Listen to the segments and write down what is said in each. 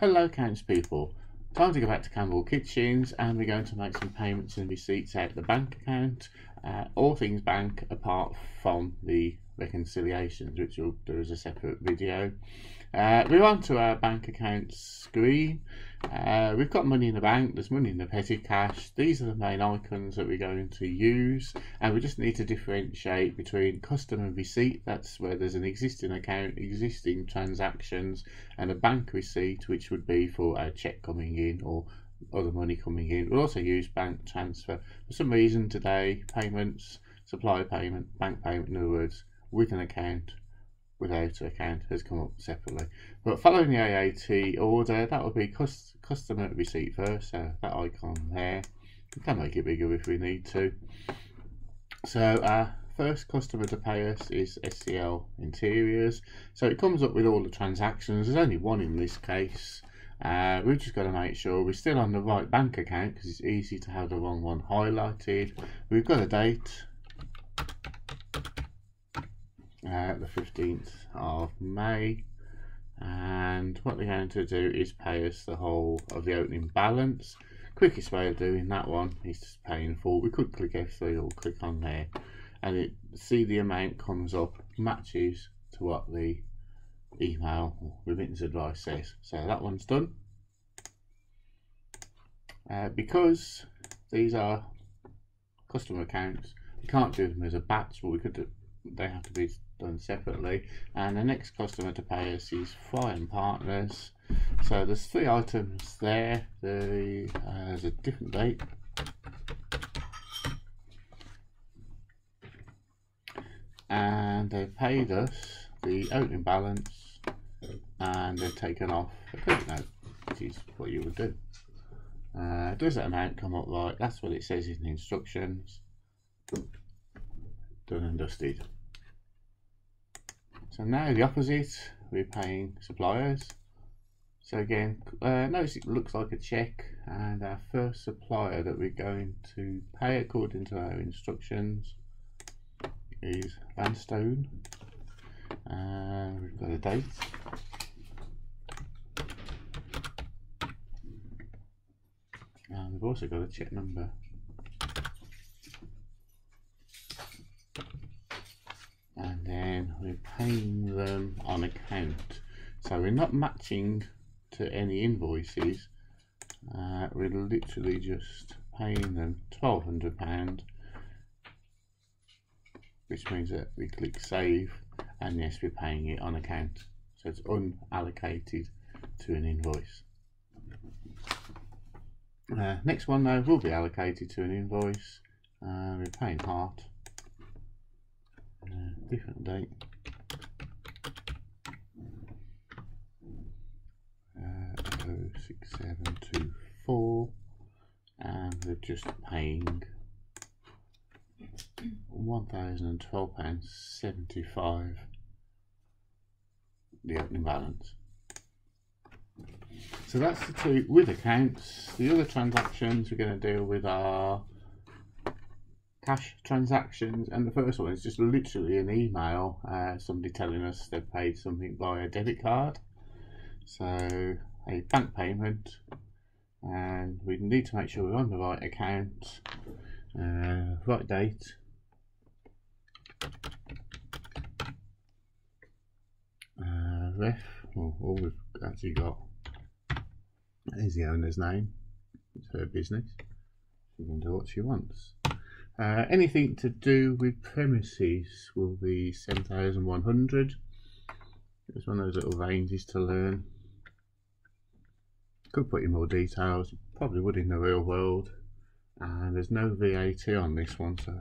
Hello accounts people, time to go back to Campbell Kitchens and we're going to make some payments and receipts out of the bank account, all things bank apart from the reconciliations, which we'll do as a separate video. We're on to our bank account screen. We've got money in the bank, there's money in the petty cash. These are the main icons that we're going to use, and we just need to differentiate between customer and receipt. That's where there's an existing account, existing transactions, and a bank receipt, which would be for a cheque coming in or other money coming in. We'll also use bank transfer. For some reason today, payments, supplier payment, bank payment, in other words, with an account, without an account has come up separately. But following the AAT order, that will be customer receipt first, so that icon there. We can make it bigger if we need to. So our first customer to pay us is SCL Interiors. So it comes up with all the transactions. There's only one in this case. We've just got to make sure we're still on the right bank account, because it's easy to have the wrong one highlighted. We've got a date, the 15th of May, and what they're going to do is pay us the whole of the opening balance. Quickest way of doing that one is just paying full. We could click F3 or click on there, and see the amount comes up, matches to what the email or remittance advice says. So that one's done. Because these are customer accounts, we can't do them as a batch, but we could do, they have to be done separately. And the next customer to pay us is Fry and Partners. So there's 3 items there. There's a different date, and they paid us the opening balance, and they've taken off a credit note, which is what you would do. Does that amount come up right? That's what it says in the instructions. Done and dusted. So now the opposite, we're paying suppliers. So again, notice it looks like a cheque, and our first supplier that we're going to pay according to our instructions is Vanstone. We've got a date, and we've also got a cheque number. And then we're paying them on account, so we're not matching to any invoices. We're literally just paying them £1,200, which means that we click save, and yes, we're paying it on account, so it's unallocated to an invoice. Next one though will be allocated to an invoice. We're paying Hart, different date, 06724, and we're just paying £1,012.75, the opening balance. So that's the 2 with accounts. The other transactions we're going to deal with are cash transactions, and the first one is just literally an email, somebody telling us they've paid something via debit card. So a bank payment, and we need to make sure we're on the right account, right date, ref, well, all we've actually got is the owner's name. It's her business, she can do what she wants. Anything to do with premises will be 7,100. It's one of those little ranges to learn. Could put in more details, you probably would in the real world, and there's no VAT on this one, so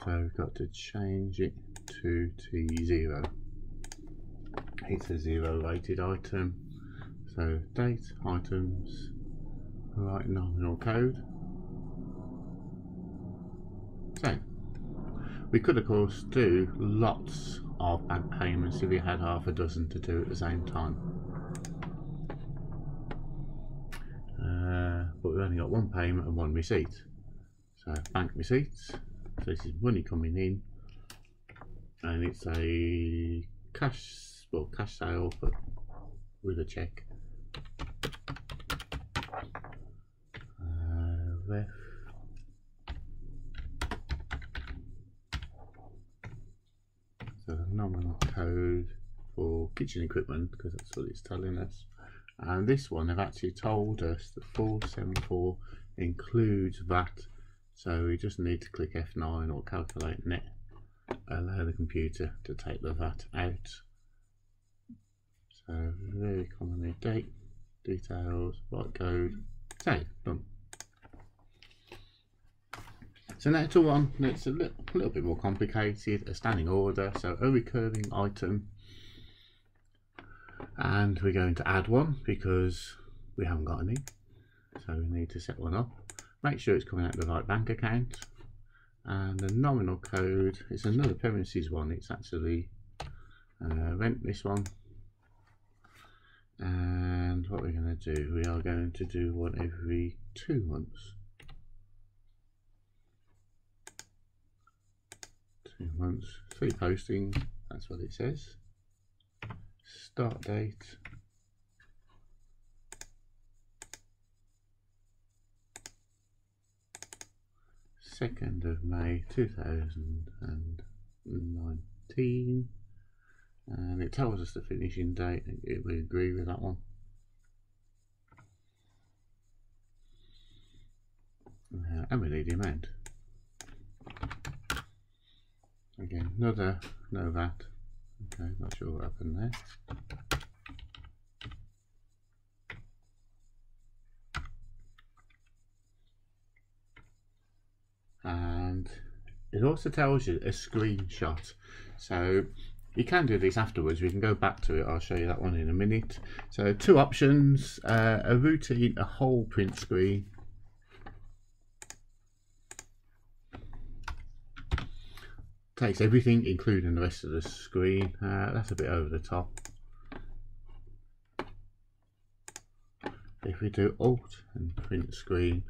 we've got to change it to T0. It's a 0 rated item. So date, items, right nominal code. So we could of course do lots of bank payments if we had half a dozen to do at the same time. But we've only got one payment and one receipt. So bank receipts. So this is money coming in, and it's a cash sale but with a check. Ref. So the nominal code for kitchen equipment, because that's what it's telling us. And this one, they've actually told us that 474 includes VAT, so we just need to click F9 or calculate net, allow the computer to take the VAT out. So very commonly date, details, right code, save, done. So now to one that's a little bit more complicated, a standing order, so a recurring item. And we're going to add one because we haven't got any, so we need to set one up. Make sure it's coming out of the right bank account, and the nominal code is another premises one. It's actually rent, this one. And what we're going to do, we are going to do one every 2 months. 2 months, 3 postings, that's what it says. Start date, second of May 2019, and it tells us the finishing date. We agree with that one. And we need the amount. Again, another no VAT. Okay, not sure what happened there. And it also tells you a screenshot, so you can do this afterwards. We can go back to it. I'll show you that one in a minute. So 2 options, a routine, a whole print screen. Takes everything, including the rest of the screen. That's a bit over the top. If we do Alt and print screen,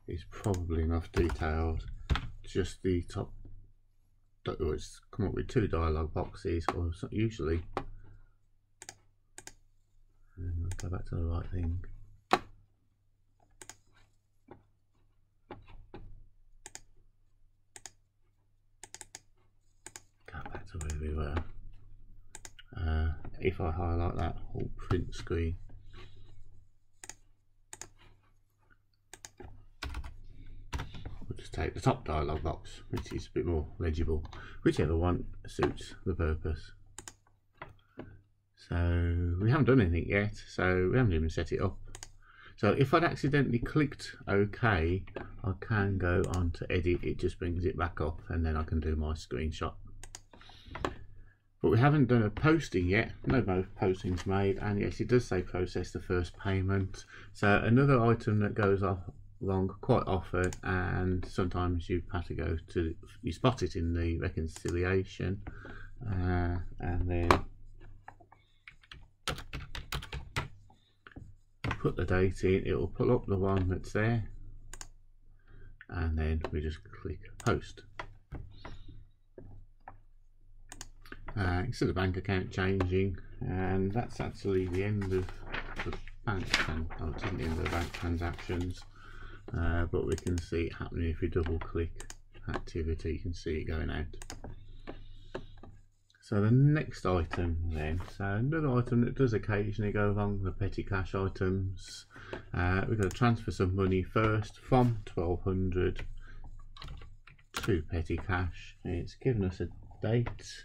it's probably enough details. Just the top. It's come up with 2 dialog boxes, or usually. And we'll go back to the right thing. Where we were. If I highlight that whole print screen, we'll just take the top dialog box, which is a bit more legible, whichever one suits the purpose. So we haven't done anything yet, so we haven't even set it up. So if I'd accidentally clicked OK, I can go on to edit. It just brings it back up, and then I can do my screenshot. But we haven't done a posting yet. No postings made, and yes, it does say process the first payment. So another item that goes wrong quite often, and sometimes you have to go to, you spot it in the reconciliation, and then put the date in. It will pull up the one that's there, and then we just click post. Instead of bank account changing, and that's actually the end of the bank. Oh, it isn't the end of the bank transactions, but we can see it happening if we double click activity. You can see it going out. So the next item then, so another item that does occasionally go wrong, the petty cash items. We've got to transfer some money first from 1200 to petty cash. It's given us a date.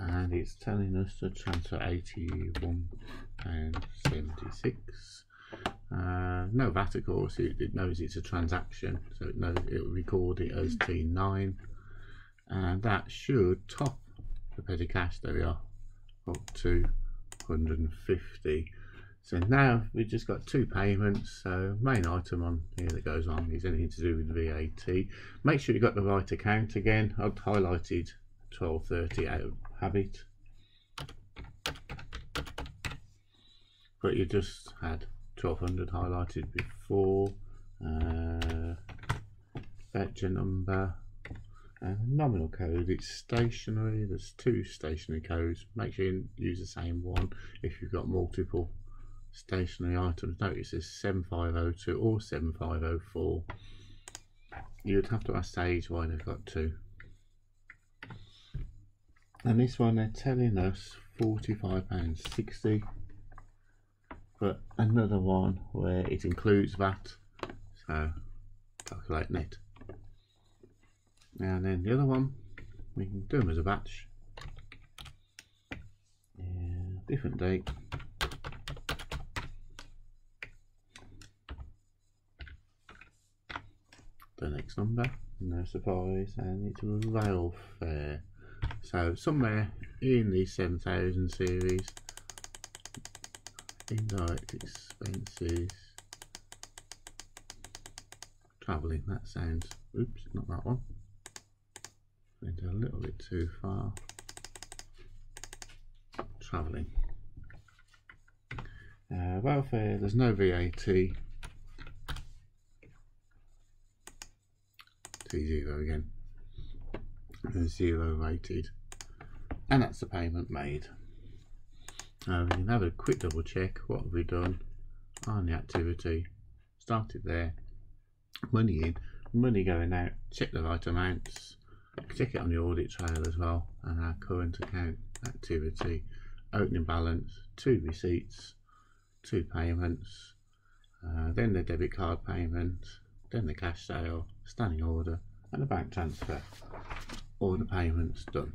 And it's telling us to transfer £81.76. No VAT, of course. It knows it's a transaction, so it knows it will record it as T9, and that should top the petty cash. There we are, up to 150. So now we've just got 2 payments. So main item on here that goes on is anything to do with VAT. Make sure you've got the right account again. I've highlighted 1230 out of habit, but you just had 1200 highlighted before, voucher number, and nominal code. It's stationary. There's 2 stationary codes. Make sure you use the same one if you've got multiple stationary items. Notice there's 7502 or 7504. You would have to ask Sage why they've got 2. And this one they're telling us £45.60, but another one where it includes VAT, so calculate net. And then the other one, we can do them as a batch. Yeah, different date. The next number, no surprise, and it's rail fare. So somewhere in the 7000 series, indirect expenses, travelling, that sounds, oops, not that one, went a little bit too far, travelling. Welfare, there's no VAT, T0 again, and 0 rated, and that's the payment made. We can have a quick double check. What have we done on the activity? Started there, money in, money going out, check the right amounts, check it on the audit trail as well, and our current account activity, opening balance, 2 receipts, 2 payments, then the debit card payment, then the cash sale, standing order, and the bank transfer. All the payments done.